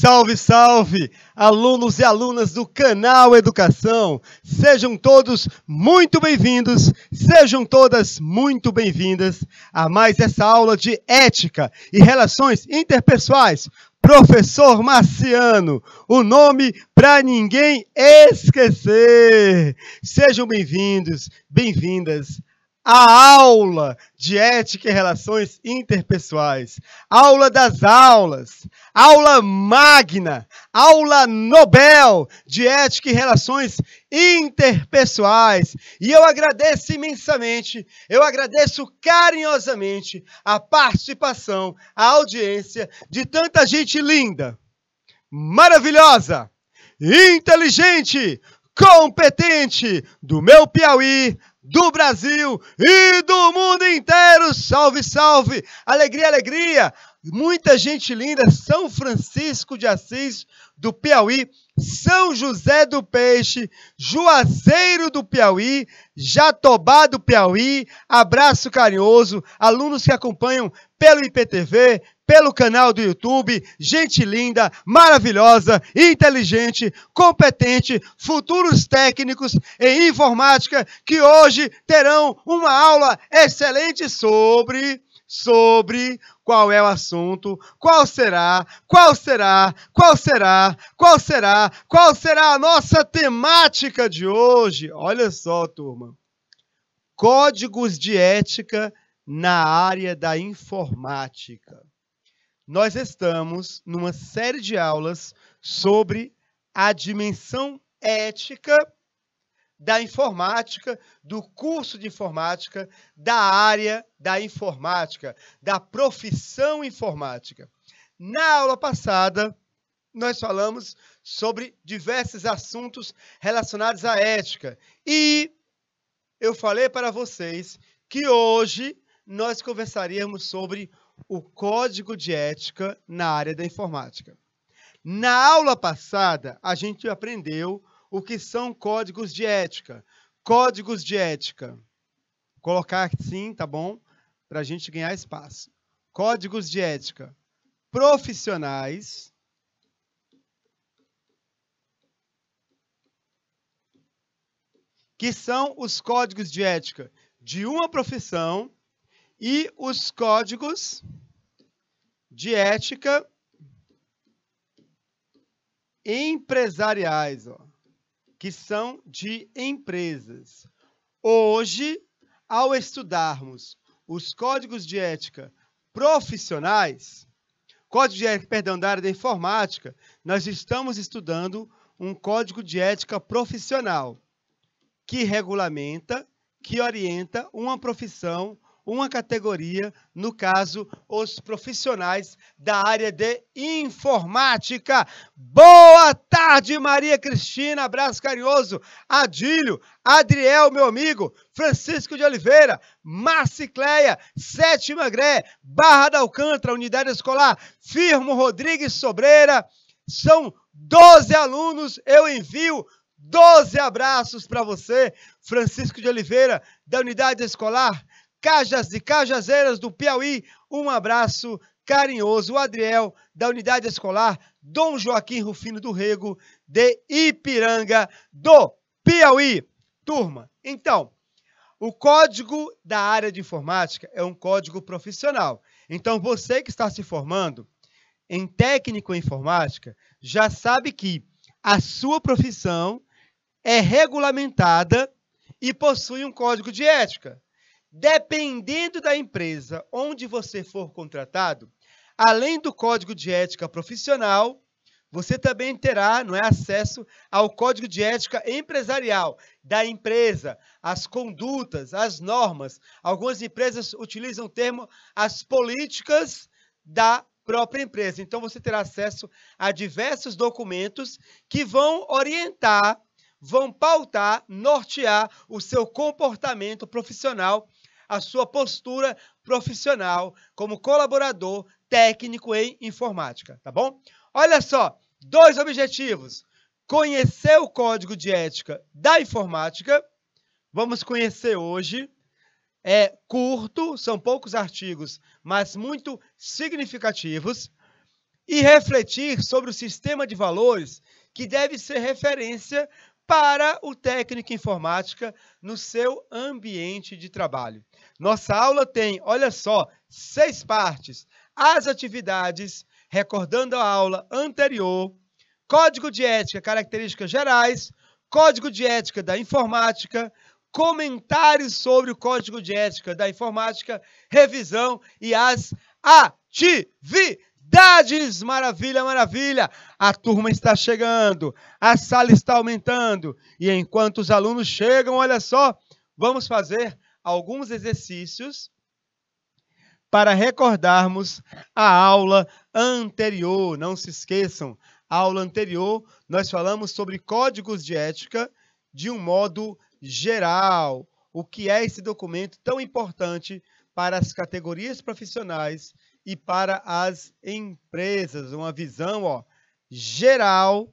Salve, salve, alunos e alunas do canal Educação. Sejam todos muito bem-vindos, sejam todas muito bem-vindas a mais essa aula de Ética e Relações Interpessoais. Professor Marciano, o nome para ninguém esquecer. Sejam bem-vindos, bem-vindas à aula de Ética e Relações Interpessoais. Aula das aulas, aula magna, aula Nobel de Ética e Relações Interpessoais. E eu agradeço imensamente, eu agradeço carinhosamente a participação, a audiência de tanta gente linda, maravilhosa, inteligente, competente do meu Piauí, do Brasil e do mundo inteiro. Salve, salve! Alegria, alegria! Muita gente linda. São Francisco de Assis, do Piauí, São José do Peixe, Juazeiro do Piauí, Jatobá do Piauí. Abraço carinhoso. Alunos que acompanham pelo IPTV, pelo canal do YouTube, gente linda, maravilhosa, inteligente, competente, futuros técnicos em informática que hoje terão uma aula excelente sobre qual é o assunto, qual será a nossa temática de hoje. Olha só, turma. Códigos de ética na área da informática. Nós estamos numa série de aulas sobre a dimensão ética da informática, do curso de informática, da área da informática, da profissão informática. Na aula passada, nós falamos sobre diversos assuntos relacionados à ética. E eu falei para vocês que hoje nós conversaríamos sobre o código de ética na área da informática. Na aula passada, a gente aprendeu o que são códigos de ética. Códigos de ética. Vou colocar assim, tá bom? Para a gente ganhar espaço. Códigos de ética profissionais, que são os códigos de ética de uma profissão, e os códigos de ética empresariais, que são de empresas. Hoje, ao estudarmos os códigos de ética profissionais, código de ética, perdão, da área da informática, nós estamos estudando um código de ética profissional que regulamenta, que orienta uma profissão, uma categoria, no caso, os profissionais da área de informática. Boa tarde, Maria Cristina, abraço carinhoso. Adílio, Adriel, meu amigo, Francisco de Oliveira, Marcicleia, Sétima Gré, Barra da Alcântara, Unidade Escolar, Firmo Rodrigues Sobreira. São 12 alunos, eu envio 12 abraços para você. Francisco de Oliveira, da Unidade Escolar Cajas e Cajazeiras do Piauí, um abraço carinhoso. O Adriel, da Unidade Escolar Dom Joaquim Rufino do Rego, de Ipiranga, do Piauí. Turma, então, o código da área de informática é um código profissional. Então, você que está se formando em técnico em informática, já sabe que a sua profissão é regulamentada e possui um código de ética. Dependendo da empresa onde você for contratado, além do código de ética profissional, você também terá, acesso ao código de ética empresarial da empresa, as condutas, as normas. Algumas empresas utilizam o termo as políticas da própria empresa. Então, você terá acesso a diversos documentos que vão orientar, vão pautar, nortear o seu comportamento profissional, a sua postura profissional como colaborador técnico em informática, tá bom? Olha só, 2 objetivos. Conhecer o código de ética da informática. Vamos conhecer hoje. É curto, são poucos artigos, mas muito significativos. e refletir sobre o sistema de valores que deve ser referência para o técnico em informática no seu ambiente de trabalho. Nossa aula tem, olha só, 6 partes. As atividades, recordando a aula anterior, código de ética, características gerais, código de ética da informática, comentários sobre o código de ética da informática, revisão e as atividades. Maravilha, maravilha! A turma está chegando, a sala está aumentando e enquanto os alunos chegam, olha só, vamos fazer alguns exercícios para recordarmos a aula anterior. Não se esqueçam, a aula anterior nós falamos sobre códigos de ética de um modo geral. O que é esse documento tão importante para as categorias profissionais e para as empresas? Uma visão geral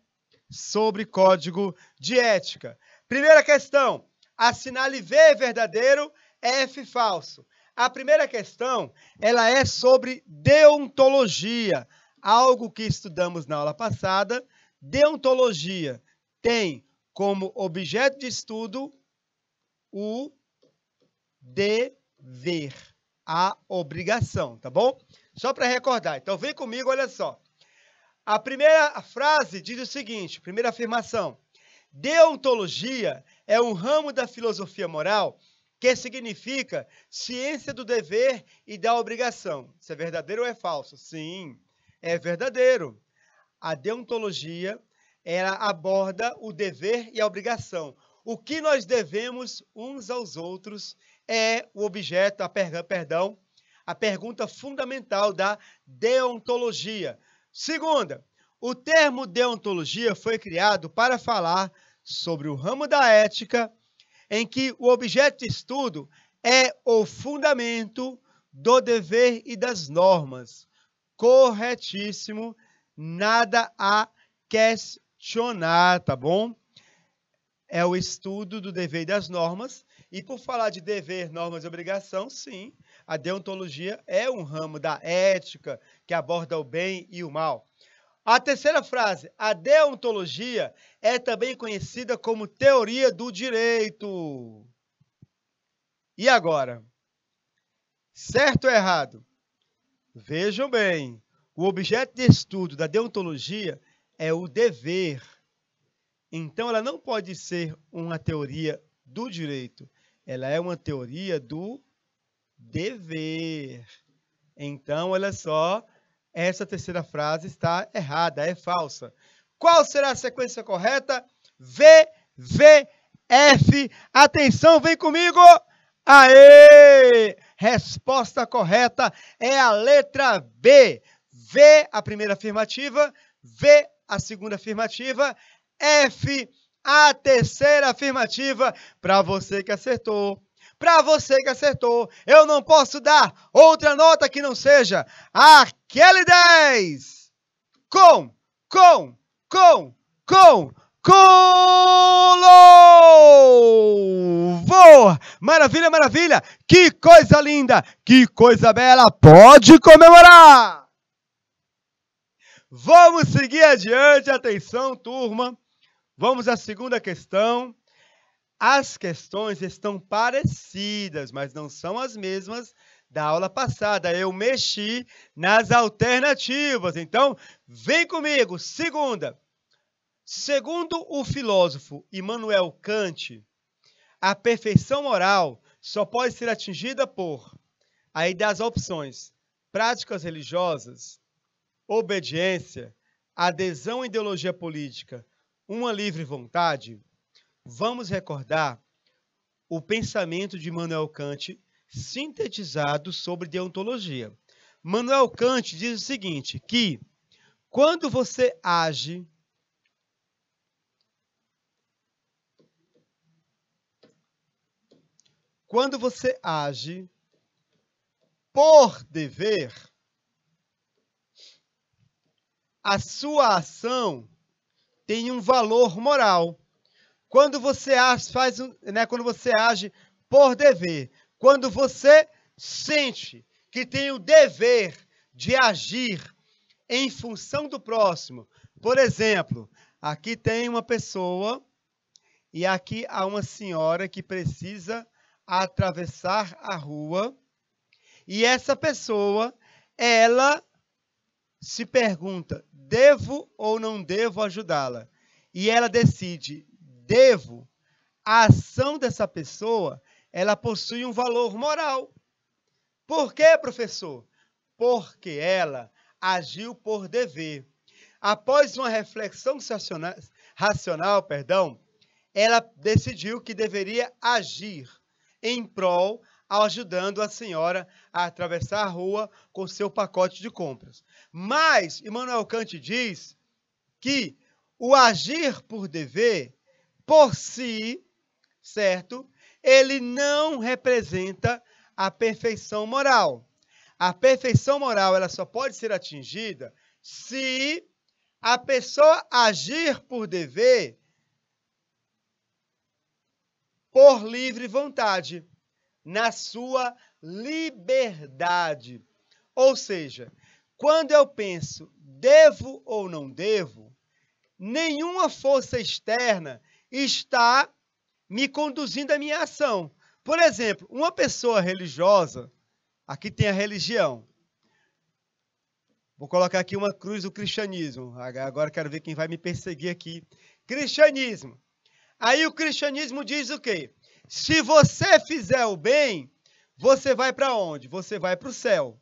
sobre código de ética. Primeira questão, assinale V verdadeiro, F falso. A primeira questão, ela é sobre deontologia, algo que estudamos na aula passada. Deontologia tem como objeto de estudo o dever, a obrigação, tá bom? Só para recordar. Então, vem comigo, olha só. A primeira frase diz o seguinte, primeira afirmação. Deontologia é um ramo da filosofia moral que significa ciência do dever e da obrigação. Isso é verdadeiro ou é falso? Sim, é verdadeiro. A deontologia, ela aborda o dever e a obrigação. O que nós devemos uns aos outros é o objeto, a pergunta fundamental da deontologia. Segunda, o termo deontologia foi criado para falar sobre o ramo da ética, em que o objeto de estudo é o fundamento do dever e das normas. Corretíssimo, nada a questionar, tá bom? É o estudo do dever e das normas. E por falar de dever, normas e obrigação, sim, a deontologia é um ramo da ética que aborda o bem e o mal. A terceira frase, a deontologia é também conhecida como teoria do direito. E agora? Certo ou errado? Vejam bem, o objeto de estudo da deontologia é o dever. Então, ela não pode ser uma teoria do direito, ela é uma teoria do dever. Então, olha só, essa terceira frase está errada, é falsa. Qual será a sequência correta? V, V, F. Atenção, vem comigo! Aê! Resposta correta é a letra B. V, a primeira afirmativa, V, a segunda afirmativa, F, a terceira afirmativa. Para você que acertou. Para você que acertou, eu não posso dar outra nota que não seja aquele 10. Com louvor! Maravilha, maravilha! Que coisa linda! Que coisa bela! Pode comemorar! Vamos seguir adiante. Atenção, turma. Vamos à segunda questão. As questões estão parecidas, mas não são as mesmas da aula passada. Eu mexi nas alternativas. Então, vem comigo. Segunda. Segundo o filósofo Immanuel Kant, a perfeição moral só pode ser atingida por, aí das opções, práticas religiosas, obediência, adesão à ideologia política, uma livre vontade. Vamos recordar o pensamento de Immanuel Kant sintetizado sobre deontologia. Immanuel Kant diz o seguinte, que quando você age por dever, a sua ação tem um valor moral. Quando você age, quando você age por dever, quando você sente que tem o dever de agir em função do próximo. Por exemplo, aqui tem uma pessoa e aqui há uma senhora que precisa atravessar a rua e essa pessoa, ela se pergunta, devo ou não devo ajudá-la? E ela decide, devo. A ação dessa pessoa, ela possui um valor moral. Por quê, professor? Porque ela agiu por dever. Após uma reflexão racional, ela decidiu que deveria agir em prol, ajudando a senhora a atravessar a rua com seu pacote de compras. Mas Immanuel Kant diz que o agir por dever, por si, certo? Ele não representa a perfeição moral. A perfeição moral ela só pode ser atingida se a pessoa agir por dever por livre vontade, na sua liberdade. Ou seja, quando eu penso devo ou não devo, nenhuma força externa está me conduzindo à minha ação. Por exemplo, uma pessoa religiosa, aqui tem a religião. Vou colocar aqui uma cruz do cristianismo. Agora quero ver quem vai me perseguir aqui. Cristianismo. Aí o cristianismo diz o quê? Se você fizer o bem, você vai para onde? Você vai para o céu.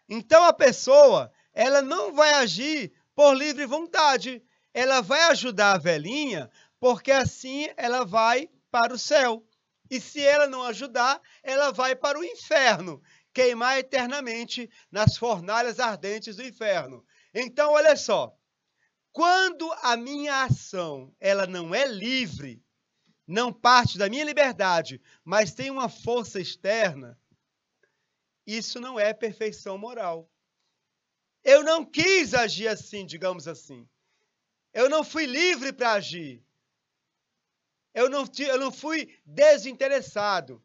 Então a pessoa, ela não vai agir por livre vontade. Ela vai ajudar a velhinha, porque assim ela vai para o céu. E se ela não ajudar, ela vai para o inferno, queimar eternamente nas fornalhas ardentes do inferno. Então, olha só, quando a minha ação ela não é livre, não parte da minha liberdade, mas tem uma força externa, isso não é perfeição moral. Eu não quis agir assim, digamos assim. Eu não fui livre para agir. Eu não fui desinteressado.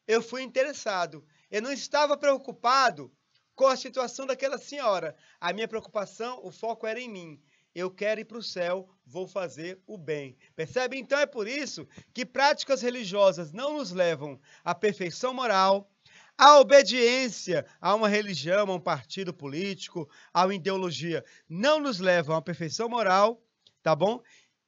Eu fui interessado. Eu não estava preocupado com a situação daquela senhora. A minha preocupação, o foco era em mim. Eu quero ir para o céu, vou fazer o bem. Percebe? Então é por isso que práticas religiosas não nos levam à perfeição moral, à obediência a uma religião, a um partido político, a uma ideologia. Não nos levam à perfeição moral, tá bom?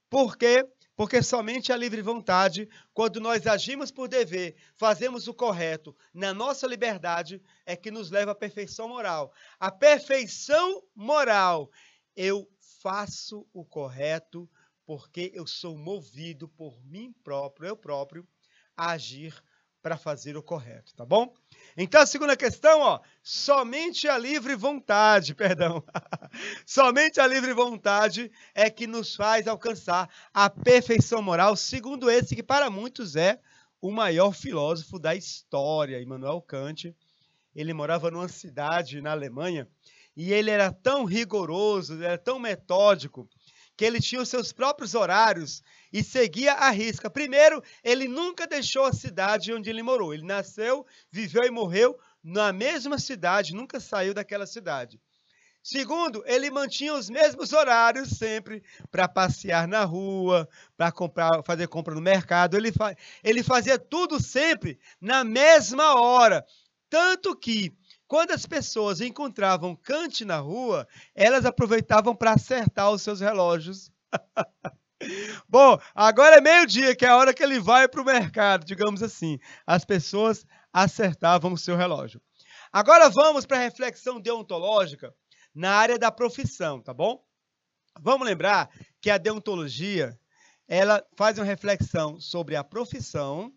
Por quê? Porque somente a livre vontade, quando nós agimos por dever, fazemos o correto na nossa liberdade, é que nos leva à perfeição moral. A perfeição moral, eu faço o correto porque eu sou movido por mim próprio, eu próprio, a agir para fazer o correto, tá bom? Então, a segunda questão, ó, somente a livre vontade, somente a livre vontade é que nos faz alcançar a perfeição moral, segundo esse que para muitos é o maior filósofo da história, Immanuel Kant. Ele morava numa cidade na Alemanha e ele era tão rigoroso, ele era tão metódico, que ele tinha os seus próprios horários e seguia à risca. Primeiro, ele nunca deixou a cidade onde ele morou. Ele nasceu, viveu e morreu na mesma cidade, nunca saiu daquela cidade. Segundo, ele mantinha os mesmos horários sempre para passear na rua, para fazer compra no mercado. Ele fazia tudo sempre na mesma hora. Tanto que, quando as pessoas encontravam Kant na rua, elas aproveitavam para acertar os seus relógios. Bom, agora é meio-dia, que é a hora que ele vai para o mercado, digamos assim. As pessoas acertavam o seu relógio. Agora vamos para a reflexão deontológica na área da profissão, tá bom? Vamos lembrar que a deontologia, ela faz uma reflexão sobre a profissão,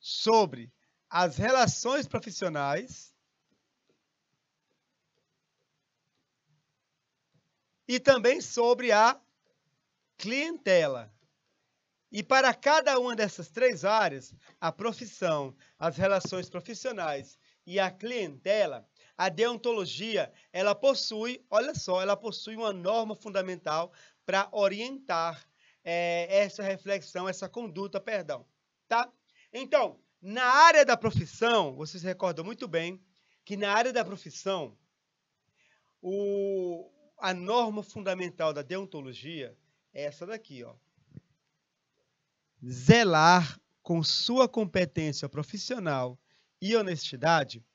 sobre as relações profissionais e também sobre a clientela. E para cada uma dessas três áreas, a profissão, as relações profissionais e a clientela, a deontologia, ela possui, olha só, ela possui uma norma fundamental para orientar essa reflexão, essa conduta, tá? Então, Na área da profissão, vocês recordam muito bem que na área da profissão, a norma fundamental da deontologia é essa daqui, ó. Zelar com sua competência profissional e honestidade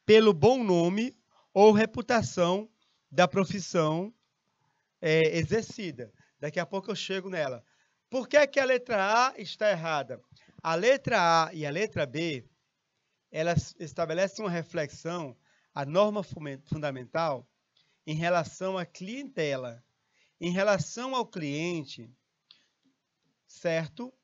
pelo bom nome ou reputação da profissão exercida. Daqui a pouco eu chego nela. Por que que a letra A está errada? A letra A e a letra B, elas estabelecem uma reflexão, a norma fundamental, em relação à clientela, em relação ao cliente, certo?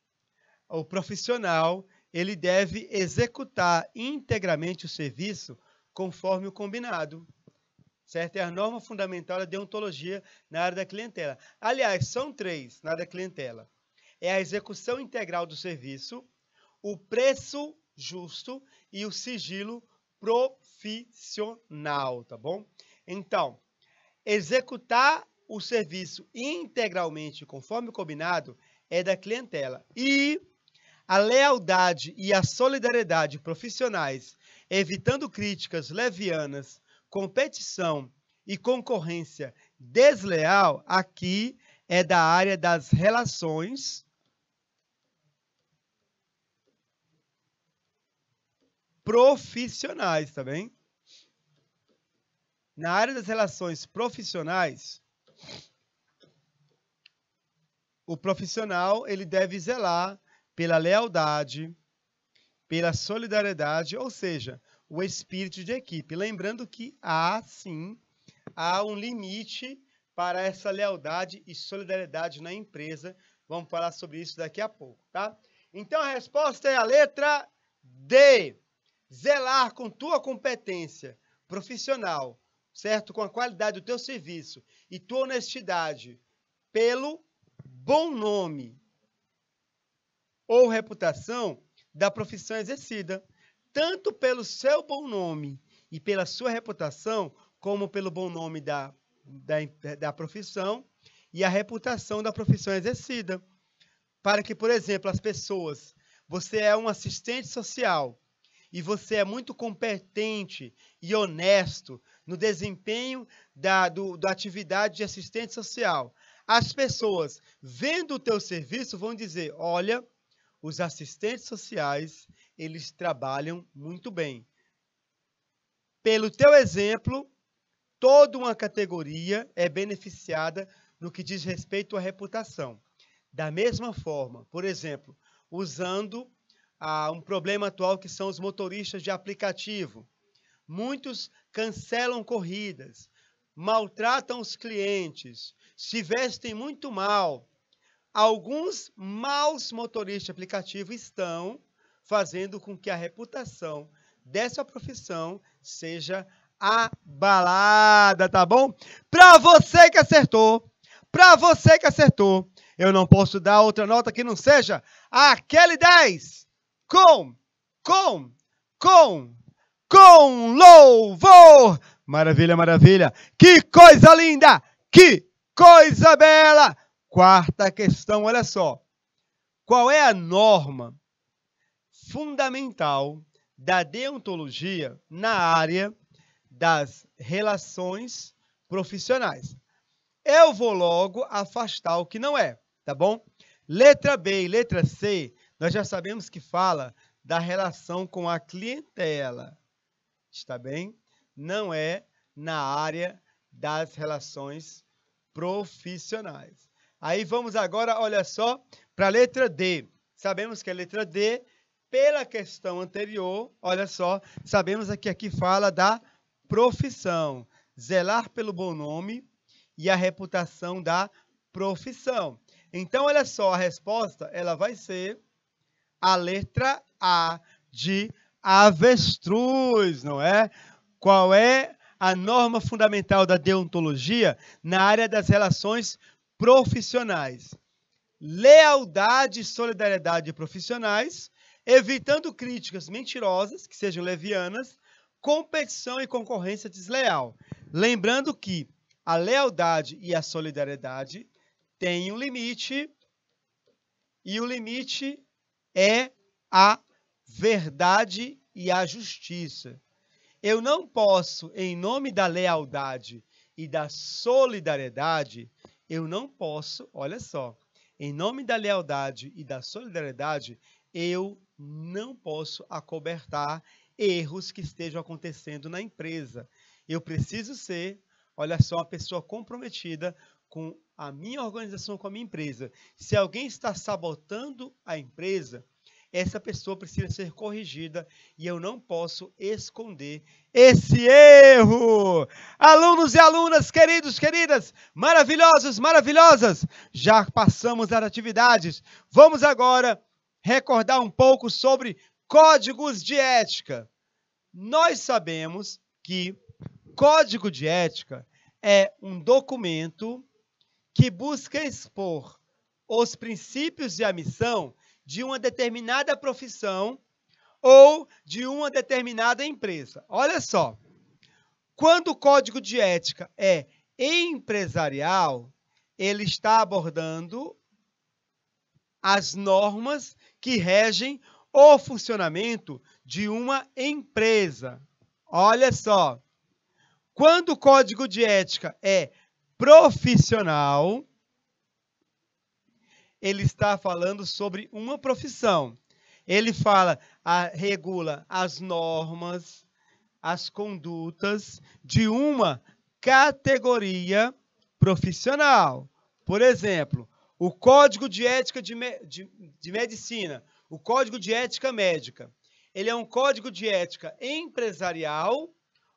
O profissional, ele deve executar integralmente o serviço conforme o combinado, certo? É a norma fundamental da deontologia na área da clientela. Aliás, são 3 na área da clientela. É a execução integral do serviço, o preço justo e o sigilo profissional, tá bom? Então, executar o serviço integralmente conforme o combinado é da clientela. E a lealdade e a solidariedade profissionais, evitando críticas levianas, competição e concorrência desleal, aqui é da área das relações profissionais, tá bem? Na área das relações profissionais, o profissional ele deve zelar pela lealdade, pela solidariedade, ou seja, o espírito de equipe. Lembrando que sim, há um limite para essa lealdade e solidariedade na empresa. Vamos falar sobre isso daqui a pouco, tá? Então a resposta é a letra D. Zelar com tua competência profissional, certo? Com a qualidade do teu serviço e tua honestidade pelo bom nome ou reputação da profissão exercida, tanto pelo seu bom nome e pela sua reputação, como pelo bom nome da profissão e a reputação da profissão exercida. Para que, por exemplo, as pessoas, você é um assistente social e você é muito competente e honesto no desempenho da atividade de assistente social. As pessoas, vendo o teu serviço, vão dizer, olha, os assistentes sociais, eles trabalham muito bem. Pelo teu exemplo, toda uma categoria é beneficiada no que diz respeito à reputação. Da mesma forma, por exemplo, usando um problema atual que são os motoristas de aplicativo. Muitos cancelam corridas, maltratam os clientes, se vestem muito mal. Alguns maus motoristas de aplicativo estão fazendo com que a reputação dessa profissão seja abalada, tá bom? Para você que acertou, eu não posso dar outra nota que não seja aquele 10 com louvor. Maravilha, maravilha. Que coisa linda, que coisa bela. Quarta questão, olha só. Qual é a norma fundamental da deontologia na área das relações profissionais? Eu vou logo afastar o que não é, tá bom? Letra B e letra C, nós já sabemos que fala da relação com a clientela, está bem? Não é na área das relações profissionais. Aí vamos agora, olha só, para a letra D. Sabemos que a letra D, pela questão anterior, olha só, sabemos que aqui fala da profissão. Zelar pelo bom nome e a reputação da profissão. Então, olha só, a resposta ela vai ser a letra A de avestruz, não é? Qual é a norma fundamental da deontologia na área das relações profissionais? Lealdade e solidariedade profissionais, evitando críticas mentirosas, que sejam levianas, competição e concorrência desleal. Lembrando que a lealdade e a solidariedade têm um limite, e o limite é a verdade e a justiça. Eu não posso, em nome da lealdade e da solidariedade, eu não posso, olha só, em nome da lealdade e da solidariedade, eu não posso acobertar erros que estejam acontecendo na empresa. Eu preciso ser, olha só, uma pessoa comprometida com a minha organização, com a minha empresa. Se alguém está sabotando a empresa, essa pessoa precisa ser corrigida e eu não posso esconder esse erro. Alunos e alunas, queridos, queridas, maravilhosos, maravilhosas, já passamos as atividades. Vamos agora recordar um pouco sobre códigos de ética. Nós sabemos que código de ética é um documento que busca expor os princípios e a missão de uma determinada profissão ou de uma determinada empresa. Olha só, quando o código de ética é empresarial, ele está abordando as normas que regem o funcionamento de uma empresa. Olha só, quando o código de ética é profissional, ele está falando sobre uma profissão. Ele regula as normas, as condutas de uma categoria profissional. Por exemplo, o Código de Ética de Medicina, o Código de Ética Médica. Ele é um código de ética empresarial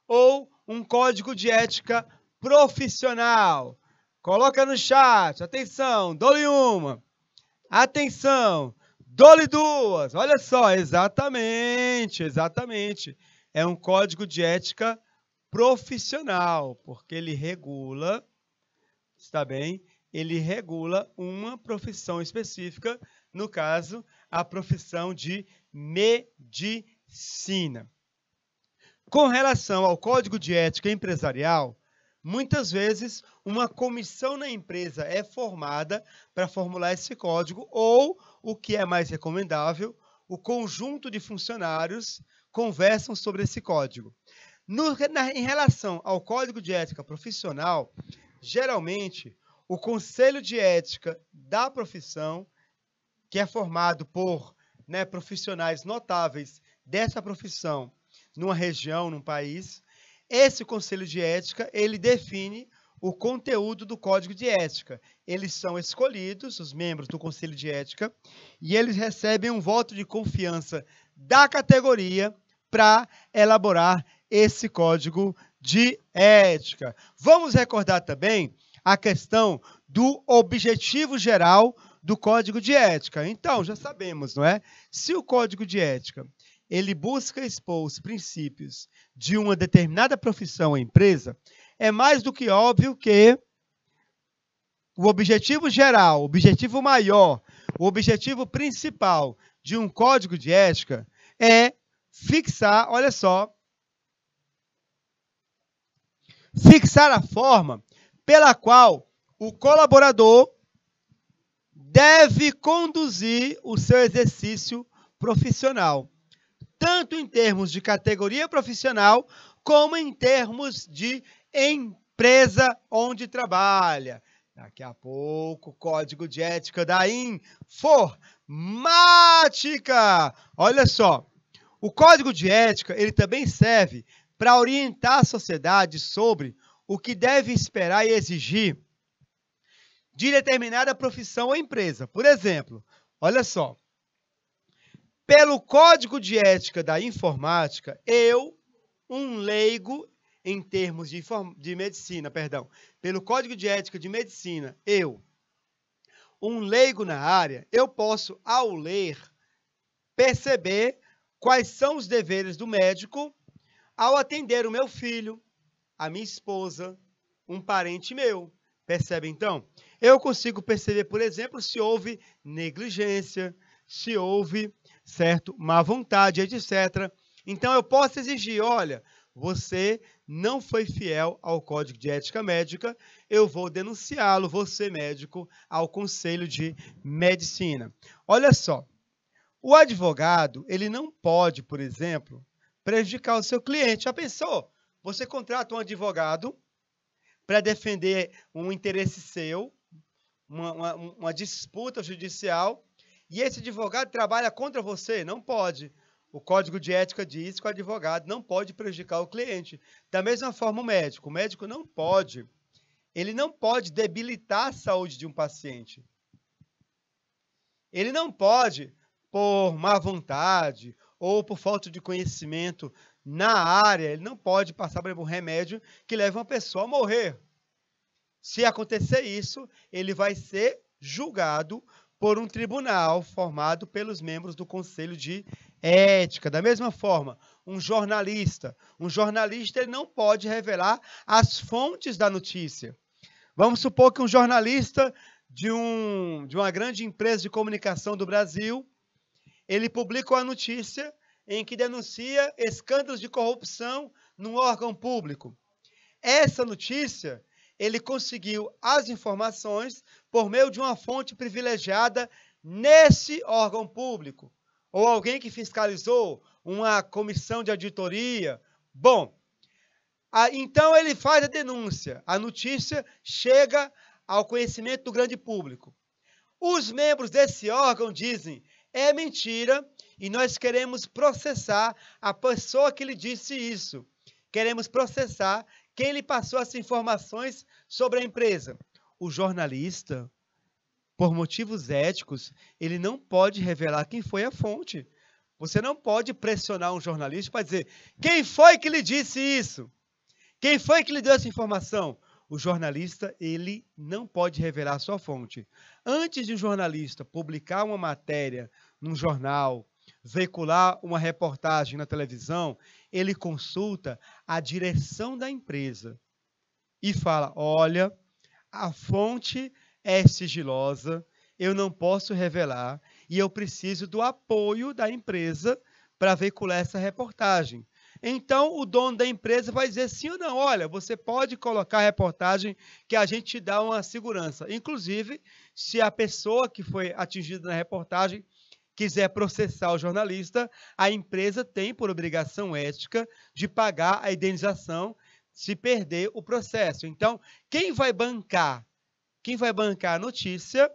ou um código de ética profissional? Coloca no chat. Atenção, dou-lhe uma. Atenção, dou-lhe duas. Olha só, exatamente. É um código de ética profissional, porque ele regula, está bem? Ele regula uma profissão específica, no caso, a profissão de medicina. Com relação ao código de ética empresarial, muitas vezes uma comissão na empresa é formada para formular esse código, ou, o que é mais recomendável, o conjunto de funcionários conversam sobre esse código. Em relação ao código de ética profissional, geralmente o conselho de ética da profissão, que é formado por profissionais notáveis dessa profissão numa região, num país, esse conselho de ética, ele define o conteúdo do código de ética. Eles são escolhidos, os membros do conselho de ética, e eles recebem um voto de confiança da categoria para elaborar esse código de ética. Vamos recordar também a questão do objetivo geral do código de ética. Então, já sabemos, não é? Se o código de ética ele busca expor os princípios de uma determinada profissão ou empresa, é mais do que óbvio que o objetivo geral, o objetivo maior, o objetivo principal de um código de ética é fixar, olha só, fixar a forma pela qual o colaborador deve conduzir o seu exercício profissional, tanto em termos de categoria profissional, como em termos de empresa onde trabalha. Daqui a pouco, código de ética da informática. Olha só, o código de ética ele também serve para orientar a sociedade sobre o que deve esperar e exigir de determinada profissão ou empresa. Por exemplo, olha só, pelo Código de Ética da Informática, eu, um leigo em termos de medicina, pelo Código de Ética de Medicina, eu, um leigo na área, eu posso, ao ler, perceber quais são os deveres do médico ao atender o meu filho, a minha esposa, um parente meu. Percebe, então? Eu consigo perceber, por exemplo, se houve negligência, se houve, certo, má vontade, etc. Então, eu posso exigir, olha, você não foi fiel ao Código de Ética Médica, eu vou denunciá-lo, você médico, ao Conselho de Medicina. Olha só, O advogado, ele não pode, por exemplo, prejudicar o seu cliente. Já pensou? Você contrata um advogado para defender um interesse seu, uma disputa judicial, e esse advogado trabalha contra você? Não pode. O Código de Ética diz que o advogado não pode prejudicar o cliente. Da mesma forma, o médico não pode. Ele não pode debilitar a saúde de um paciente. Ele não pode, por má vontade ou por falta de conhecimento na área, ele não pode passar, por exemplo, um remédio que leva uma pessoa a morrer. Se acontecer isso, ele vai ser julgado por um tribunal formado pelos membros do Conselho de Ética. Da mesma forma, um jornalista ele não pode revelar as fontes da notícia. Vamos supor que um jornalista de uma grande empresa de comunicação do Brasil, ele publica uma notícia em que denuncia escândalos de corrupção num órgão público. Essa notícia, ele conseguiu as informações por meio de uma fonte privilegiada nesse órgão público, ou alguém que fiscalizou, uma comissão de auditoria. Bom, então ele faz a denúncia, a notícia chega ao conhecimento do grande público. Os membros desse órgão dizem, é mentira, e nós queremos processar a pessoa que lhe disse isso. Queremos processar quem lhe passou essas informações sobre a empresa. O jornalista, por motivos éticos, ele não pode revelar quem foi a fonte. Você não pode pressionar um jornalista para dizer, quem foi que lhe disse isso? Quem foi que lhe deu essa informação? O jornalista, ele não pode revelar a sua fonte. Antes de um jornalista publicar uma matéria num jornal, veicular uma reportagem na televisão, ele consulta a direção da empresa e fala, olha, a fonte é sigilosa, eu não posso revelar e eu preciso do apoio da empresa para veicular essa reportagem. Então, o dono da empresa vai dizer sim ou não, olha, você pode colocar a reportagem que a gente te dá uma segurança. Inclusive, se a pessoa que foi atingida na reportagem quiser processar o jornalista, a empresa tem por obrigação ética de pagar a indenização se perder o processo. Então, quem vai bancar a notícia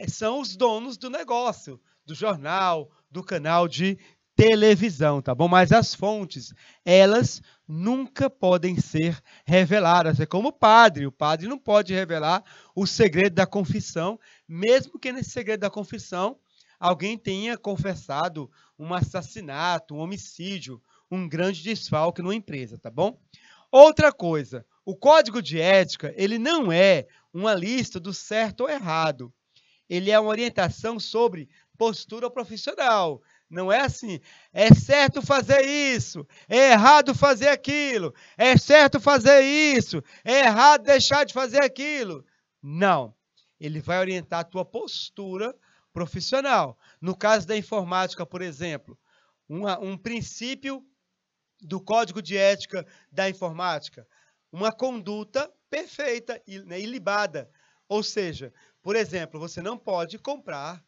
são os donos do negócio, do jornal, do canal de televisão, tá bom? Mas as fontes, elas nunca podem ser reveladas. É como o padre não pode revelar o segredo da confissão, mesmo que nesse segredo da confissão alguém tenha confessado um assassinato, um homicídio, um grande desfalque numa empresa, tá bom? Outra coisa, o Código de Ética, ele não é uma lista do certo ou errado. Ele é uma orientação sobre postura profissional. Não é assim, é certo fazer isso, é errado fazer aquilo, é certo fazer isso, é errado deixar de fazer aquilo. Não, ele vai orientar a tua postura profissional. No caso da informática, por exemplo, um princípio do Código de Ética da Informática, uma conduta perfeita, ilibada. Ou seja, por exemplo, você não pode comprar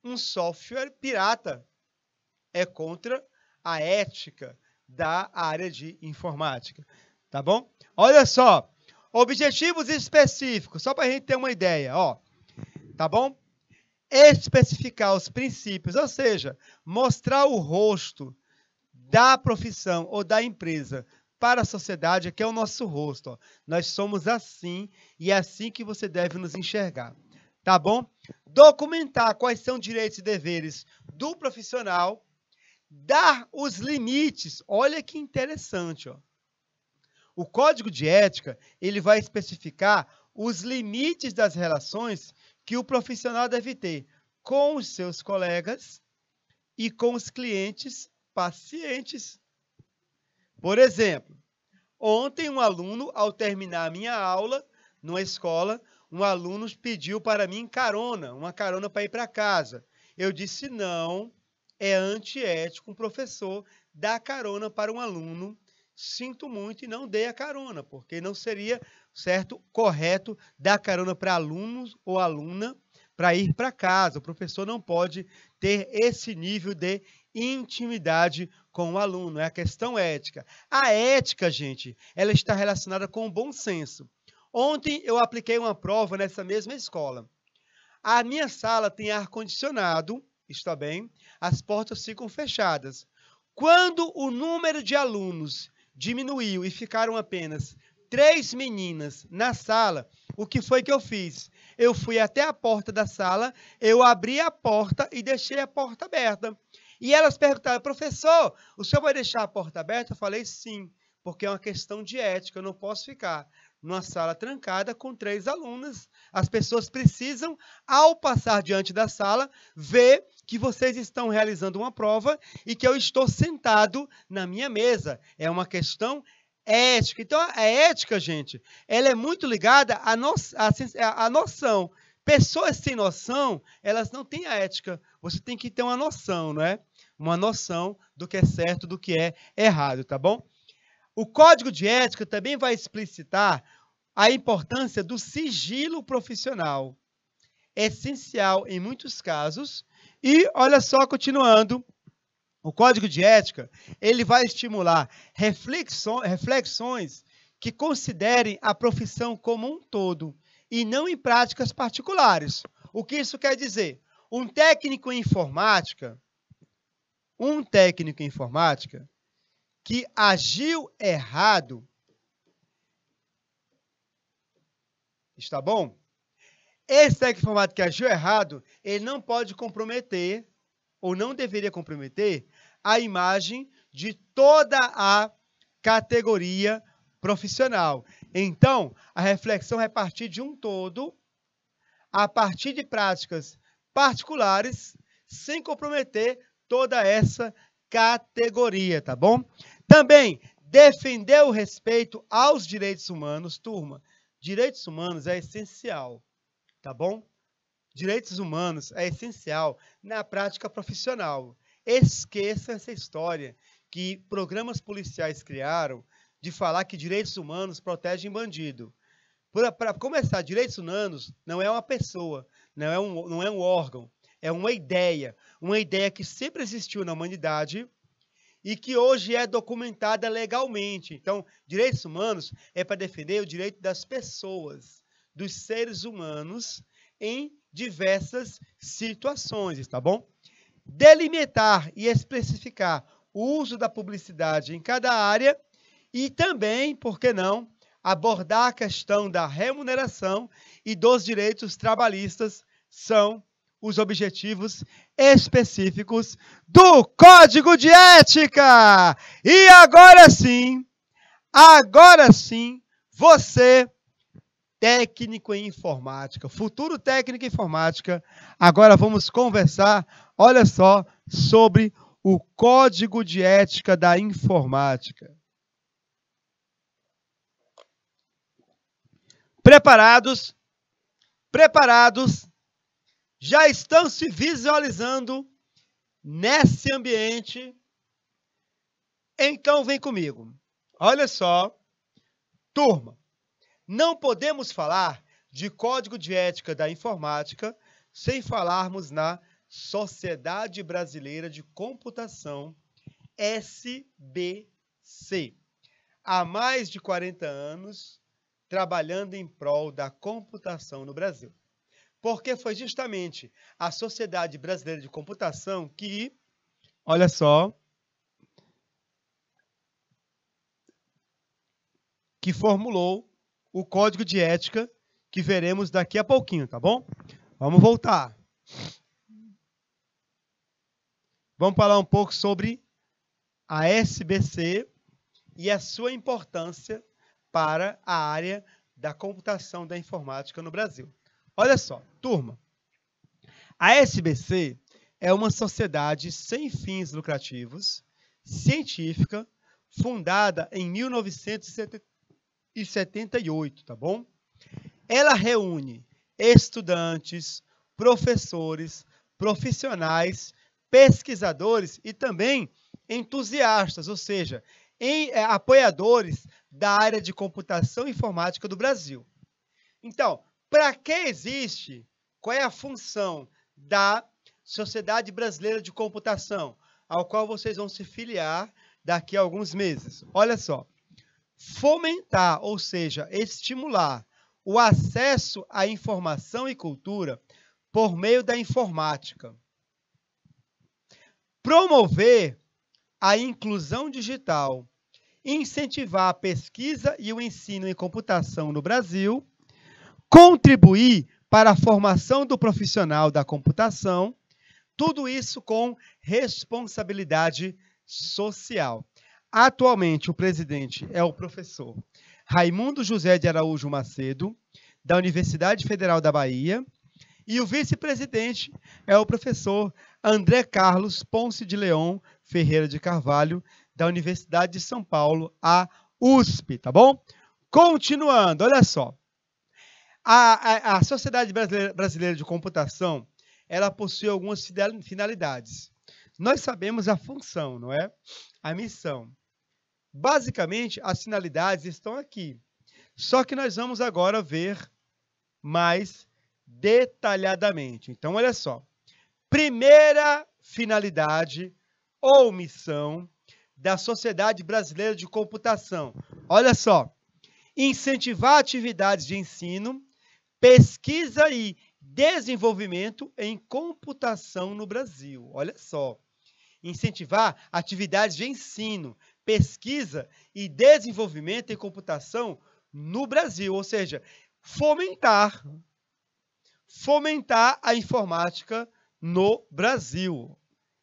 um software pirata. É contra a ética da área de informática. Tá bom? Olha só, objetivos específicos, só para a gente ter uma ideia, ó. Tá bom? Especificar os princípios, ou seja, mostrar o rosto da profissão ou da empresa para a sociedade, que é o nosso rosto. Ó. Nós somos assim e é assim que você deve nos enxergar. Tá bom? Documentar quais são direitos e deveres do profissional, dar os limites. Olha que interessante, ó. O Código de Ética, ele vai especificar os limites das relações que o profissional deve ter com os seus colegas e com os clientes pacientes. Por exemplo, ontem um aluno, ao terminar a minha aula numa escola, um aluno pediu para mim uma carona para ir para casa. Eu disse não, é antiético um professor dar carona para um aluno. Sinto muito e não dei a carona, porque não seria certo, correto dar carona para alunos ou aluna para ir para casa. O professor não pode ter esse nível de intimidade com o aluno. É a questão ética. A ética, gente, ela está relacionada com o bom senso. Ontem eu apliquei uma prova nessa mesma escola. A minha sala tem ar-condicionado, está bem? As portas ficam fechadas. Quando o número de alunos diminuiu e ficaram apenas 3 meninas na sala, o que foi que eu fiz? Eu fui até a porta da sala, eu abri a porta e deixei a porta aberta. E elas perguntaram, professor, o senhor vai deixar a porta aberta? Eu falei, sim, porque é uma questão de ética, eu não posso ficar numa sala trancada com 3 alunas. As pessoas precisam, ao passar diante da sala, ver que vocês estão realizando uma prova e que eu estou sentado na minha mesa. É uma questão ética. Então, a ética, gente, ela é muito ligada à noção. Pessoas sem noção, elas não têm a ética. Você tem que ter uma noção, não é? Uma noção do que é certo, do que é errado, tá bom? O Código de Ética também vai explicitar a importância do sigilo profissional, essencial em muitos casos. E, olha só, continuando, o Código de Ética, ele vai estimular reflexões que considerem a profissão como um todo e não em práticas particulares. O que isso quer dizer? Um técnico em informática que agiu errado, está bom? Esse técnico informático que agiu errado, ele não pode comprometer, ou não deveria comprometer, a imagem de toda a categoria profissional. Então, a reflexão é partir de um todo, a partir de práticas particulares, sem comprometer toda essa categoria, tá bom? Também, defender o respeito aos direitos humanos. Turma, direitos humanos é essencial, tá bom? Direitos humanos é essencial na prática profissional. Esqueça essa história que programas policiais criaram de falar que direitos humanos protegem bandido. Para começar, direitos humanos não é uma pessoa, não é um órgão, é uma ideia que sempre existiu na humanidade e que hoje é documentada legalmente. Então, direitos humanos é para defender o direito das pessoas, dos seres humanos, em diversas situações, tá bom? Delimitar e especificar o uso da publicidade em cada área e também, por que não, abordar a questão da remuneração e dos direitos trabalhistas são os objetivos específicos do Código de Ética. E agora sim, você, técnico em informática, futuro técnico em informática, agora vamos conversar, olha só, sobre o Código de Ética da Informática. Preparados? Preparados? Já estão se visualizando nesse ambiente? Então vem comigo. Olha só, turma, não podemos falar de Código de Ética da Informática sem falarmos na Sociedade Brasileira de Computação, SBC. Há mais de 40 anos, trabalhando em prol da computação no Brasil. Porque foi justamente a Sociedade Brasileira de Computação que, olha só, que formulou o Código de Ética que veremos daqui a pouquinho, tá bom? Vamos voltar. Vamos falar um pouco sobre a SBC e a sua importância para a área da computação da informática no Brasil. Olha só, turma, a SBC é uma sociedade sem fins lucrativos, científica, fundada em 1978, tá bom? Ela reúne estudantes, professores, profissionais, pesquisadores e também entusiastas, ou seja, apoiadores da área de computação e informática do Brasil. Então, para que existe qual é a função da Sociedade Brasileira de Computação, ao qual vocês vão se filiar daqui a alguns meses. Olha só, fomentar, ou seja, estimular o acesso à informação e cultura por meio da informática. Promover a inclusão digital, incentivar a pesquisa e o ensino em computação no Brasil, contribuir para a formação do profissional da computação, tudo isso com responsabilidade social. Atualmente, o presidente é o professor Raimundo José de Araújo Macedo, da Universidade Federal da Bahia, e o vice-presidente é o professor André Carlos Ponce de Leão Ferreira de Carvalho, da Universidade de São Paulo, a USP, tá bom? Continuando, olha só. A Sociedade Brasileira de Computação, ela possui algumas finalidades. Nós sabemos a função, não é? A missão. Basicamente, as finalidades estão aqui. Só que nós vamos agora ver mais detalhadamente. Então, olha só. Primeira finalidade ou missão da Sociedade Brasileira de Computação. Olha só. Incentivar atividades de ensino, pesquisa e desenvolvimento em computação no Brasil. Olha só. Incentivar atividades de ensino, pesquisa e desenvolvimento em computação no Brasil. Ou seja, fomentar a informática no Brasil.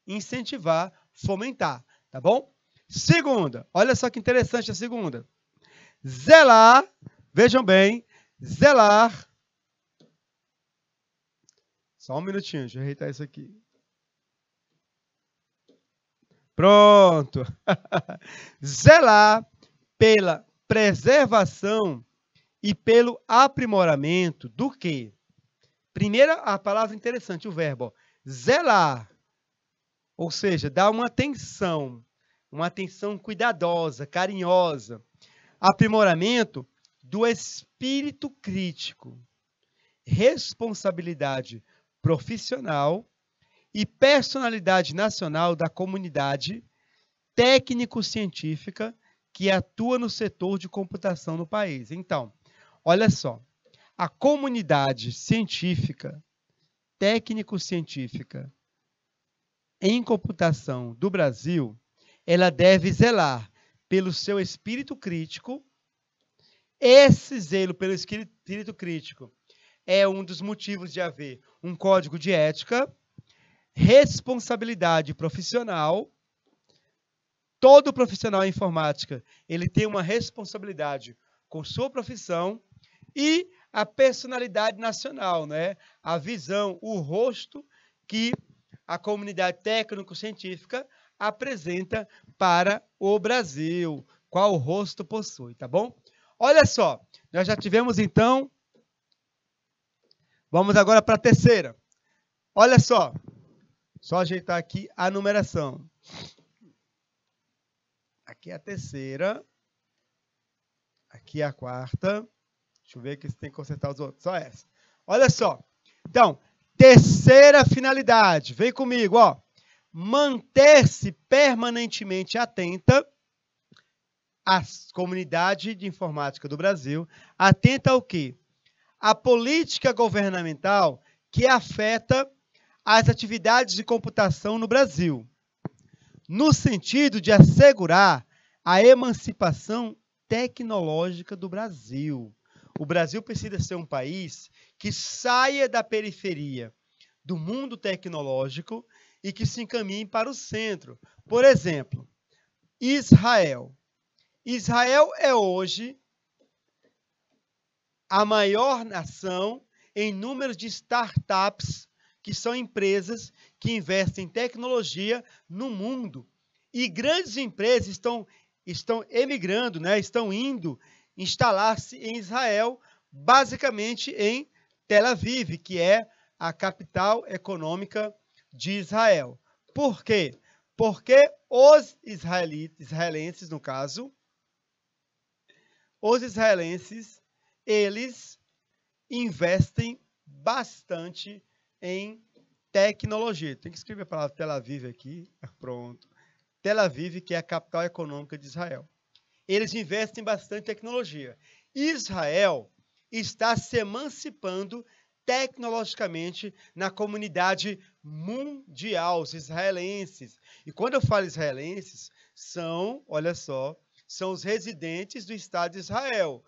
Incentivar, fomentar, tá bom? Segunda, olha só que interessante a segunda. Zelar, vejam bem, zelar. Só um minutinho, deixa eu ajeitar isso aqui. Pronto. Zelar pela preservação e pelo aprimoramento do quê? Primeira, a palavra interessante, o verbo, ó, zelar. Ou seja, dar uma atenção cuidadosa, carinhosa. Aprimoramento do espírito crítico, responsabilidade profissional e personalidade nacional da comunidade técnico-científica que atua no setor de computação no país. Então, olha só, a comunidade científica, técnico-científica em computação do Brasil, ela deve zelar pelo seu espírito crítico. Esse zelo pelo espírito crítico é um dos motivos de haver um código de ética, responsabilidade profissional. Todo profissional em informática, ele tem uma responsabilidade com sua profissão e a personalidade nacional, né? A visão, o rosto que a comunidade técnico-científica apresenta para o Brasil, qual rosto possui, tá bom? Olha só, nós já tivemos então, vamos agora para a terceira. Olha só ajeitar aqui a numeração. Aqui é a terceira, aqui é a quarta. Deixa eu ver aqui se tem que consertar os outros, só essa. Olha só, então, terceira finalidade, vem comigo, ó. Manter-se permanentemente atenta à comunidade de informática do Brasil, atenta ao quê? A política governamental que afeta as atividades de computação no Brasil, no sentido de assegurar a emancipação tecnológica do Brasil. O Brasil precisa ser um país que saia da periferia do mundo tecnológico e que se encaminhe para o centro. Por exemplo, Israel. Israel é hoje a maior nação em número de startups, que são empresas que investem em tecnologia no mundo. E grandes empresas estão emigrando, né? Estão indo instalar-se em Israel, basicamente em Tel Aviv, que é a capital econômica de Israel. Por quê? Porque os israelenses, no caso, os israelenses, eles investem bastante em tecnologia. Tem que escrever a palavra Tel Aviv aqui. Pronto. Tel Aviv, que é a capital econômica de Israel. Eles investem bastante em tecnologia. Israel está se emancipando tecnologicamente na comunidade mundial, os israelenses. E quando eu falo israelenses, olha só, são os residentes do Estado de Israel.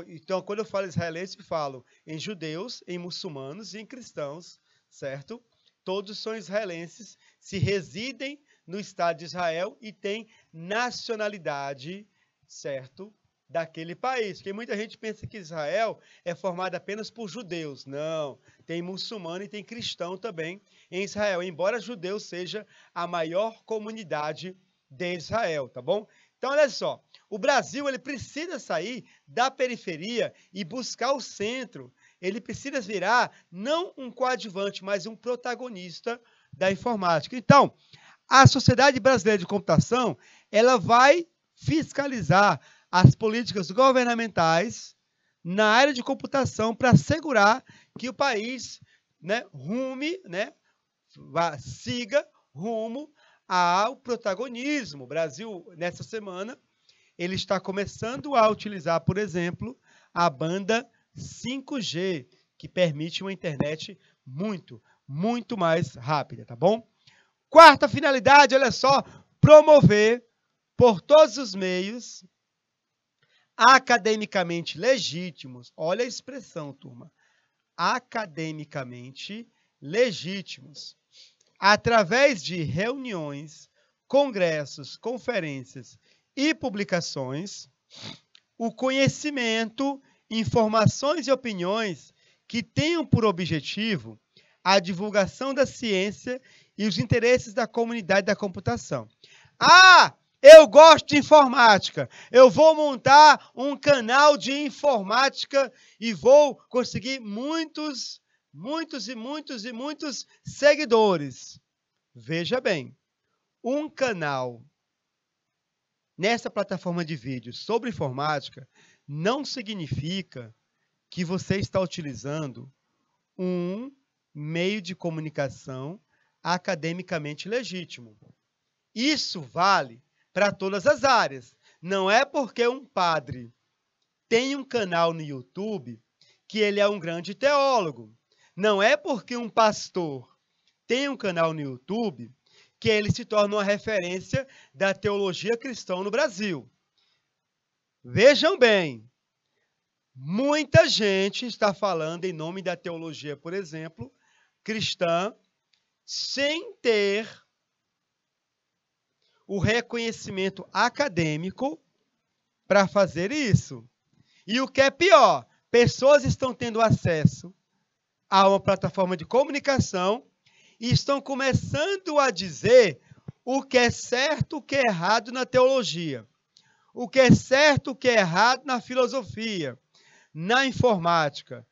Então, quando eu falo israelense, eu falo em judeus, em muçulmanos e em cristãos, certo? Todos são israelenses, se residem no Estado de Israel e têm nacionalidade, certo? Daquele país. Porque muita gente pensa que Israel é formado apenas por judeus. Não, tem muçulmano e tem cristão também em Israel, embora judeu seja a maior comunidade de Israel, tá bom? Então, olha só, o Brasil ele precisa sair da periferia e buscar o centro. Ele precisa virar não um coadjuvante, mas um protagonista da informática. Então, a Sociedade Brasileira de Computação, ela vai fiscalizar as políticas governamentais na área de computação para assegurar que o país, né, siga rumo ao protagonismo. O Brasil, nessa semana, ele está começando a utilizar, por exemplo, a banda 5G, que permite uma internet muito, muito mais rápida, tá bom? Quarta finalidade, olha só, promover por todos os meios academicamente legítimos, olha a expressão, turma, academicamente legítimos, através de reuniões, congressos, conferências e publicações, o conhecimento, informações e opiniões que tenham por objetivo a divulgação da ciência e os interesses da comunidade da computação. Ah, eu gosto de informática, eu vou montar um canal de informática e vou conseguir muitos seguidores. Veja bem, um canal nessa plataforma de vídeos sobre informática não significa que você está utilizando um meio de comunicação academicamente legítimo. Isso vale para todas as áreas. Não é porque um padre tem um canal no YouTube que ele é um grande teólogo. Não é porque um pastor tem um canal no YouTube que ele se torna uma referência da teologia cristã no Brasil. Vejam bem, muita gente está falando em nome da teologia, por exemplo, cristã, sem ter o reconhecimento acadêmico para fazer isso. E o que é pior, pessoas estão tendo acesso a uma plataforma de comunicação e estão começando a dizer o que é certo, o que é errado na teologia, o que é certo, o que é errado na filosofia, na informática.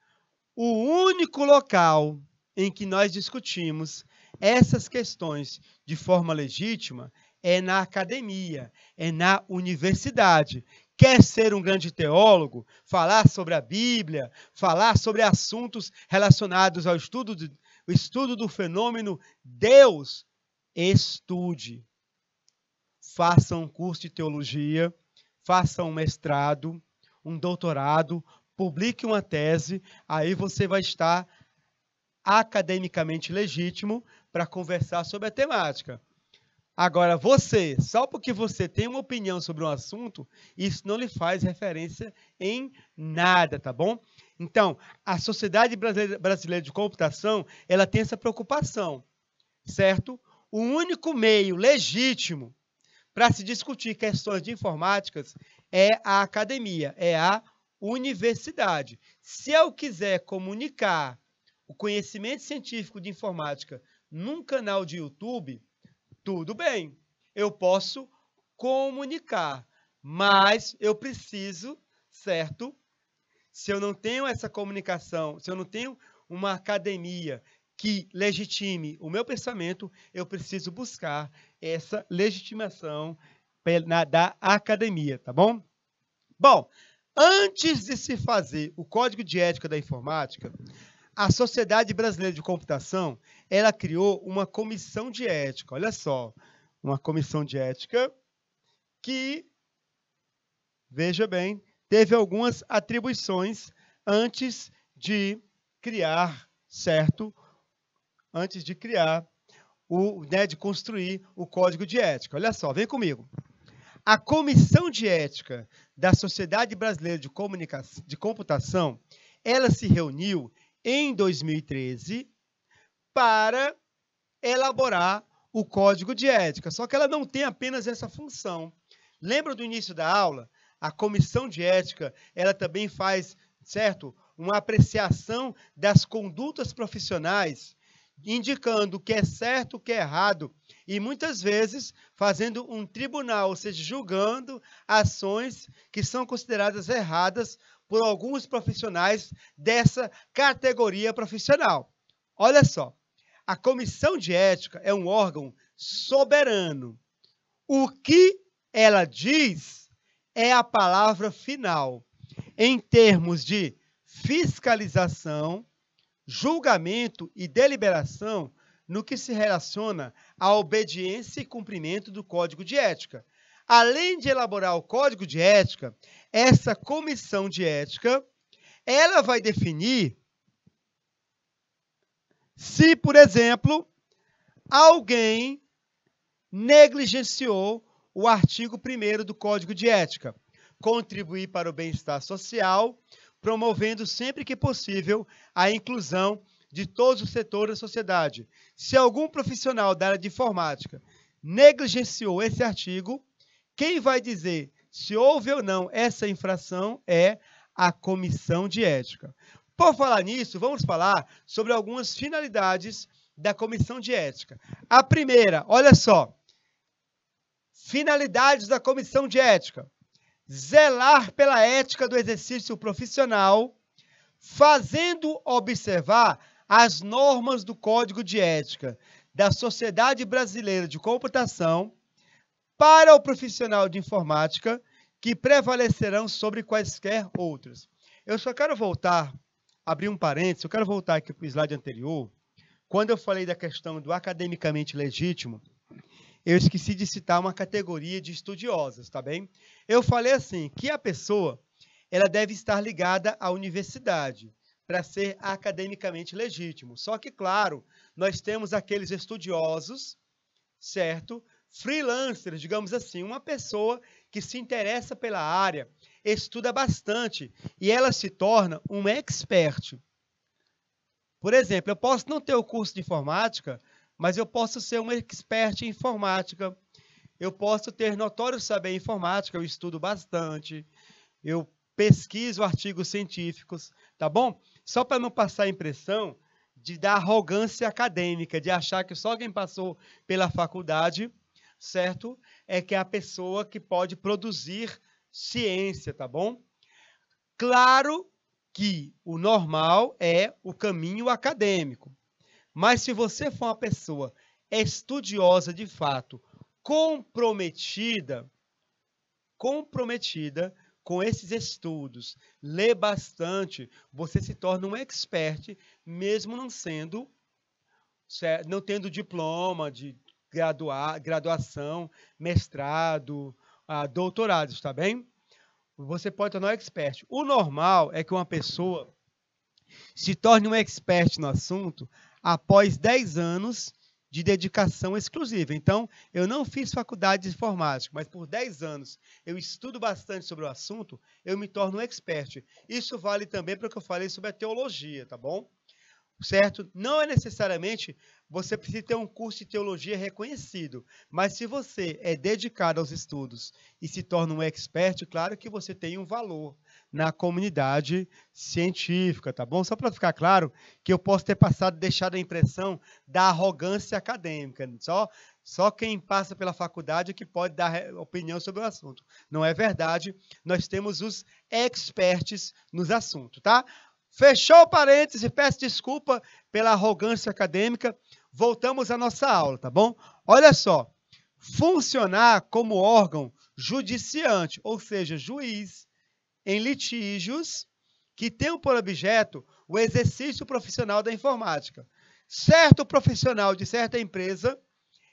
O único local em que nós discutimos essas questões de forma legítima é na academia, é na universidade. Quer ser um grande teólogo, falar sobre a Bíblia, falar sobre assuntos relacionados ao estudo do fenômeno Deus, estude. Faça um curso de teologia, faça um mestrado, um doutorado, publique uma tese, aí você vai estar academicamente legítimo para conversar sobre a temática. Agora, você, só porque você tem uma opinião sobre um assunto, isso não lhe faz referência em nada, tá bom? Então, a Sociedade Brasileira de Computação, ela tem essa preocupação, certo? O único meio legítimo para se discutir questões de informáticas é a academia, é a universidade. Se eu quiser comunicar o conhecimento científico de informática num canal de YouTube, tudo bem, eu posso comunicar, mas eu preciso, certo? Se eu não tenho essa comunicação, se eu não tenho uma academia que legitime o meu pensamento, eu preciso buscar essa legitimação da academia, tá bom? Bom, antes de se fazer o Código de Ética da Informática, a Sociedade Brasileira de Computação, ela criou uma comissão de ética. Olha só, uma comissão de ética que, veja bem, teve algumas atribuições antes de criar, certo? Antes de criar, de construir o Código de Ética. Olha só, vem comigo. A Comissão de Ética da Sociedade Brasileira de Computação, ela se reuniu em 2013 para elaborar o Código de Ética. Só que ela não tem apenas essa função. Lembra do início da aula? A Comissão de Ética, ela também faz, certo, uma apreciação das condutas profissionais, indicando o que é certo, o que é errado, e muitas vezes fazendo um tribunal, ou seja, julgando ações que são consideradas erradas por alguns profissionais dessa categoria profissional. Olha só, a Comissão de Ética é um órgão soberano. O que ela diz é a palavra final em termos de fiscalização, julgamento e deliberação no que se relaciona à obediência e cumprimento do Código de Ética. Além de elaborar o Código de Ética, essa Comissão de Ética, ela vai definir se, por exemplo, alguém negligenciou o artigo 1º do Código de Ética, contribuir para o bem-estar social, promovendo sempre que possível a inclusão de todos os setores da sociedade. Se algum profissional da área de informática negligenciou esse artigo, quem vai dizer se houve ou não essa infração é a Comissão de Ética. Por falar nisso, vamos falar sobre algumas finalidades da Comissão de Ética. A primeira, olha só, finalidades da Comissão de Ética: zelar pela ética do exercício profissional, fazendo observar as normas do Código de Ética da Sociedade Brasileira de Computação para o profissional de informática, que prevalecerão sobre quaisquer outros. Eu só quero voltar, abrir um parênteses, eu quero voltar aqui para o slide anterior. Quando eu falei da questão do academicamente legítimo, eu esqueci de citar uma categoria de estudiosos, tá bem? Eu falei assim, que a pessoa, ela deve estar ligada à universidade para ser academicamente legítimo. Só que, claro, nós temos aqueles estudiosos, certo? Freelancers, digamos assim, uma pessoa que se interessa pela área, estuda bastante e ela se torna um expert. Por exemplo, eu posso não ter o curso de informática, mas eu posso ser um expert em informática, eu posso ter notório saber em informática, eu estudo bastante, eu pesquiso artigos científicos, tá bom? Só para não passar a impressão da arrogância acadêmica, de achar que só quem passou pela faculdade, certo, é que é a pessoa que pode produzir ciência, tá bom? Claro que o normal é o caminho acadêmico. Mas se você for uma pessoa estudiosa de fato, comprometida com esses estudos, lê bastante, você se torna um expert, mesmo não tendo diploma de graduação, mestrado, doutorado, está bem? Você pode tornar um expert. O normal é que uma pessoa se torne um expert no assunto após 10 anos de dedicação exclusiva. Então, eu não fiz faculdade de informática, mas por 10 anos eu estudo bastante sobre o assunto, eu me torno um expert. Isso vale também para o que eu falei sobre a teologia, tá bom? Certo? Não é necessariamente você precisa ter um curso de teologia reconhecido, mas se você é dedicado aos estudos e se torna um expert, claro que você tem um valor na comunidade científica, tá bom? Só para ficar claro que eu posso ter deixado a impressão da arrogância acadêmica. Só quem passa pela faculdade é que pode dar opinião sobre o assunto. Não é verdade. Nós temos os experts nos assuntos, tá? Fechou o parêntese, peço desculpa pela arrogância acadêmica. Voltamos à nossa aula, tá bom? Olha só, funcionar como órgão judiciante, ou seja, juiz, em litígios que tenham por objeto o exercício profissional da informática. Certo profissional de certa empresa,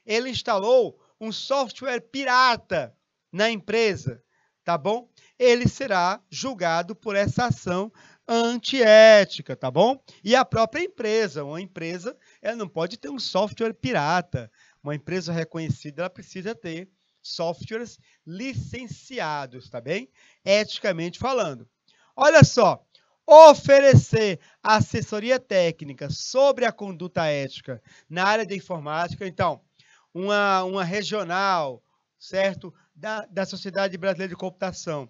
ele instalou um software pirata na empresa, tá bom? Ele será julgado por essa ação antiética, tá bom? E a própria empresa, uma empresa, ela não pode ter um software pirata. Uma empresa reconhecida, ela precisa ter softwares licenciados, tá bem? Eticamente falando. Olha só, oferecer assessoria técnica sobre a conduta ética na área da informática. Então, uma regional, certo, da Sociedade Brasileira de Computação,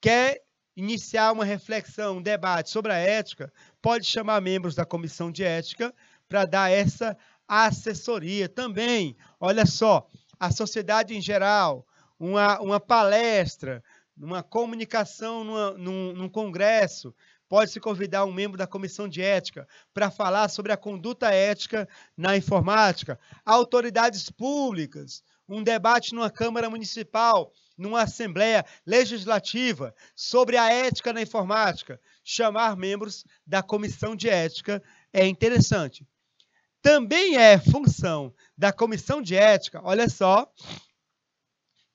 quer iniciar uma reflexão, um debate sobre a ética, pode chamar membros da comissão de ética para dar essa assessoria também. Olha só, a sociedade em geral, uma palestra, uma comunicação num congresso, pode-se convidar um membro da comissão de ética para falar sobre a conduta ética na informática. Autoridades públicas, um debate numa Câmara Municipal, numa Assembleia Legislativa sobre a ética na informática. Chamar membros da comissão de ética é interessante. Também é função da comissão de ética, olha só,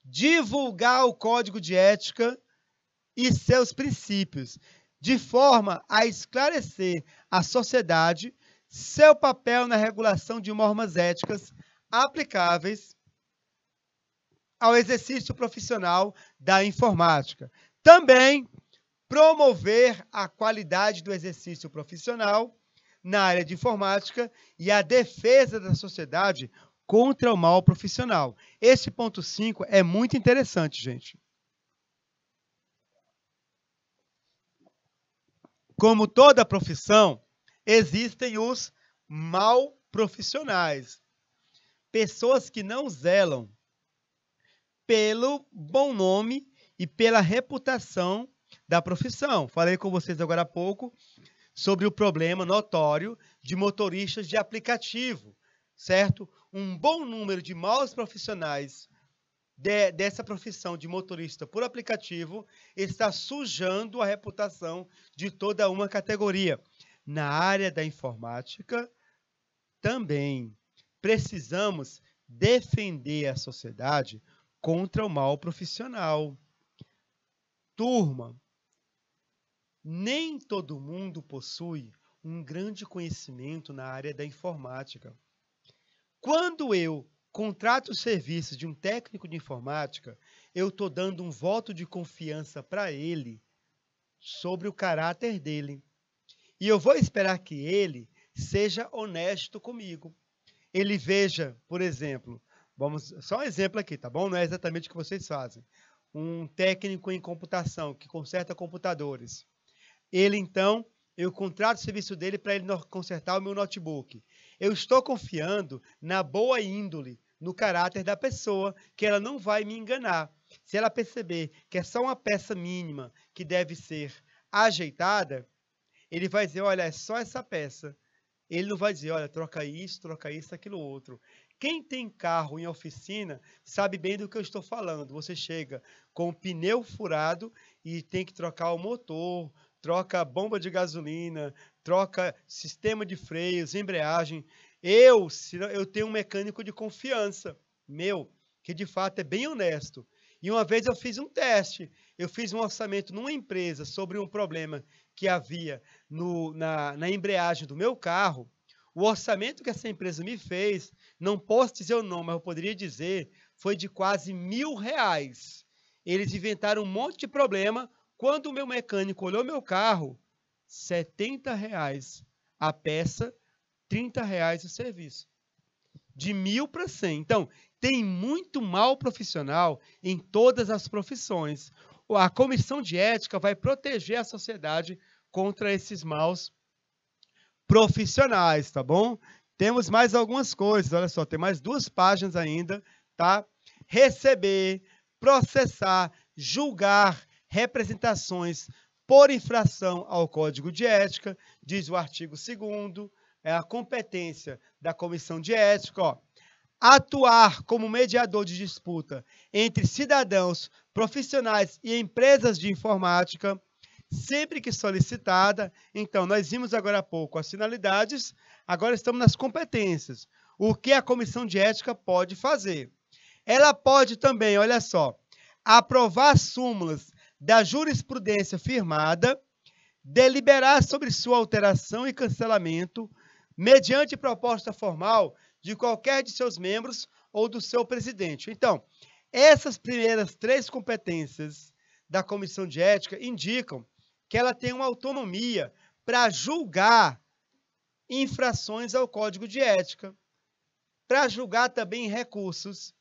divulgar o código de ética e seus princípios, de forma a esclarecer à sociedade seu papel na regulação de normas éticas aplicáveis ao exercício profissional da informática. Também promover a qualidade do exercício profissional na área de informática e a defesa da sociedade contra o mal profissional. Esse ponto 5 é muito interessante, gente. Como toda profissão, existem os mal profissionais. Pessoas que não zelam pelo bom nome e pela reputação da profissão. Falei com vocês agora há pouco sobre o problema notório de motoristas de aplicativo, certo? Um bom número de maus profissionais dessa profissão de motorista por aplicativo está sujando a reputação de toda uma categoria. Na área da informática, também precisamos defender a sociedade contra o mal profissional. Turma, nem todo mundo possui um grande conhecimento na área da informática. Quando eu contrato o serviço de um técnico de informática, eu estou dando um voto de confiança para ele sobre o caráter dele. E eu vou esperar que ele seja honesto comigo. Ele veja, por exemplo, só um exemplo aqui, tá bom? Não é exatamente o que vocês fazem. Um técnico em computação que conserta computadores. Ele, então, eu contrato o serviço dele para ele consertar o meu notebook. Eu estou confiando na boa índole, no caráter da pessoa, que ela não vai me enganar. Se ela perceber que é só uma peça mínima que deve ser ajeitada, ele vai dizer, olha, é só essa peça. Ele não vai dizer, olha, troca isso, aquilo outro. Quem tem carro em oficina sabe bem do que eu estou falando. Você chega com o pneu furado e tem que trocar o motor, troca a bomba de gasolina, troca sistema de freios, embreagem. Eu tenho um mecânico de confiança, que de fato é bem honesto. E uma vez eu fiz um teste, eu fiz um orçamento numa empresa sobre um problema que havia na embreagem do meu carro. O orçamento que essa empresa me fez, não posso dizer o nome, mas eu poderia dizer, foi de quase R$1.000. Eles inventaram um monte de problema. Quando o meu mecânico olhou meu carro, R$70 a peça, R$30 o serviço. De 1.000 para 100. Então, tem muito mal profissional em todas as profissões. A comissão de ética vai proteger a sociedade contra esses maus profissionais, tá bom? Temos mais algumas coisas, olha só, tem mais 2 páginas ainda, tá? Receber, processar, julgar representações por infração ao Código de Ética, diz o artigo 2º, é a competência da comissão de ética, ó. Atuar como mediador de disputa entre cidadãos, profissionais e empresas de informática, sempre que solicitada. Então, nós vimos agora há pouco as finalidades, agora estamos nas competências. O que a comissão de ética pode fazer? Ela pode também, olha só, aprovar súmulas da jurisprudência firmada, deliberar sobre sua alteração e cancelamento, mediante proposta formal de qualquer de seus membros ou do seu presidente. Então, essas primeiras 3 competências da comissão de ética indicam que ela tem uma autonomia para julgar infrações ao Código de Ética, para julgar também recursos,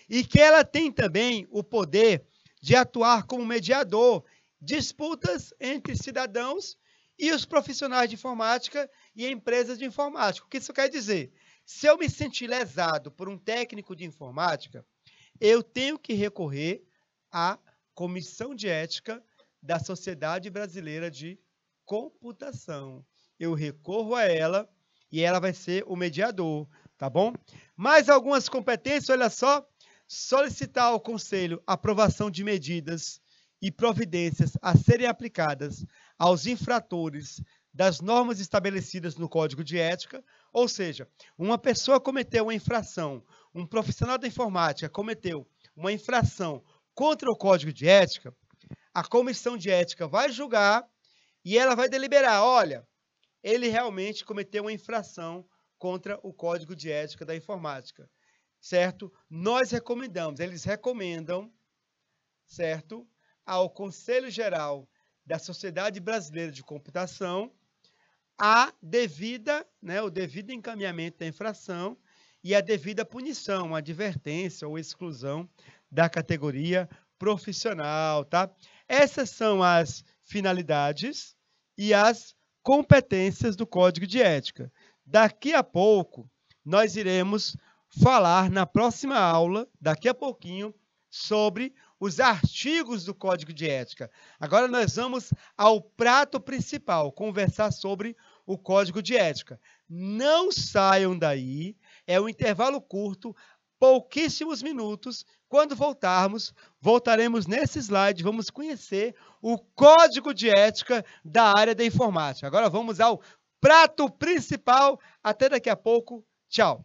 e que ela tem também o poder de atuar como mediador, disputas entre cidadãos e os profissionais de informática e empresas de informática. O que isso quer dizer? Se eu me sentir lesado por um técnico de informática, eu tenho que recorrer à Comissão de Ética da Sociedade Brasileira de Computação. Eu recorro a ela e ela vai ser o mediador, tá bom? Mais algumas competências, olha só. Solicitar ao Conselho aprovação de medidas e providências a serem aplicadas aos infratores das normas estabelecidas no Código de Ética, ou seja, uma pessoa cometeu uma infração, um profissional da informática cometeu uma infração contra o Código de Ética, a Comissão de Ética vai julgar e ela vai deliberar, olha, ele realmente cometeu uma infração contra o Código de Ética da Informática, certo? Nós recomendamos, eles recomendam, certo, ao Conselho Geral da Sociedade Brasileira de Computação o devido encaminhamento da infração e a devida punição, advertência ou exclusão da categoria profissional, tá? Essas são as finalidades e as competências do Código de Ética. Daqui a pouco, nós iremos falar na próxima aula, daqui a pouquinho, sobre os artigos do Código de Ética. Agora nós vamos ao prato principal, conversar sobre o Código de Ética. Não saiam daí, é um intervalo curto, pouquíssimos minutos. Quando voltaremos nesse slide, vamos conhecer o Código de Ética da área da informática. Agora vamos ao prato principal. Até daqui a pouco. Tchau.